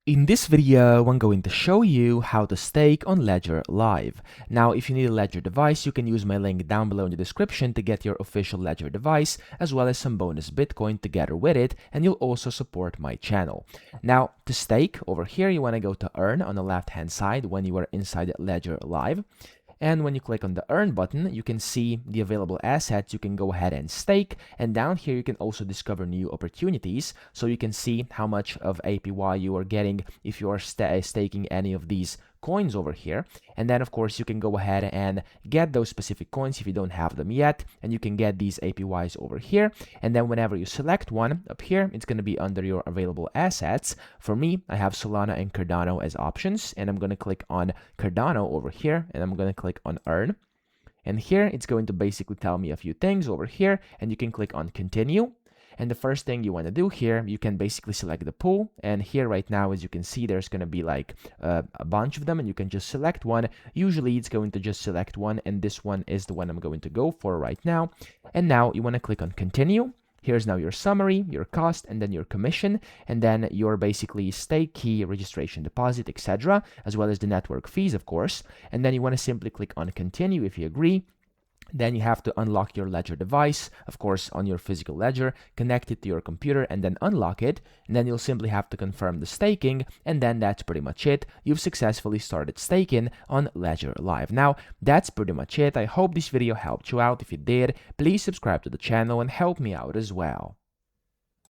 In this video, I'm going to show you how to stake on Ledger Live. Now, if you need a Ledger device, you can use my link down below in the description to get your official Ledger device, as well as some bonus Bitcoin together with it, and you'll also support my channel. Now, to stake, over here, you want to go to Earn on the left-hand side when you are inside Ledger Live. And when you click on the Earn button, you can see the available assets you can go ahead and stake. And down here, you can also discover new opportunities. So you can see how much of APY you are getting if you are staking any of these coins over here. And then, of course, you can go ahead and get those specific coins if you don't have them yet. And you can get these APYs over here. And then whenever you select one up here, it's going to be under your available assets. For me, I have Solana and Cardano as options. And I'm going to click on Cardano over here. And I'm going to click on Earn. And here, it's going to basically tell me a few things over here. And you can click on Continue. And the first thing you want to do here, you can basically select the pool. And here right now, as you can see, there's going to be like a bunch of them and you can just select one. Usually it's going to just select one. And this one is the one I'm going to go for right now. And now you want to click on continue. Here's now your summary, your cost, and then your commission, and then your basically stake key, registration deposit, etc., as well as the network fees, of course. And then you want to simply click on continue if you agree. Then you have to unlock your Ledger device, of course, on your physical ledger, connect it to your computer, and then unlock it. And then you'll simply have to confirm the staking, and then that's pretty much it. You've successfully started staking on Ledger Live. Now, that's pretty much it. I hope this video helped you out. If it did, please subscribe to the channel and help me out as well.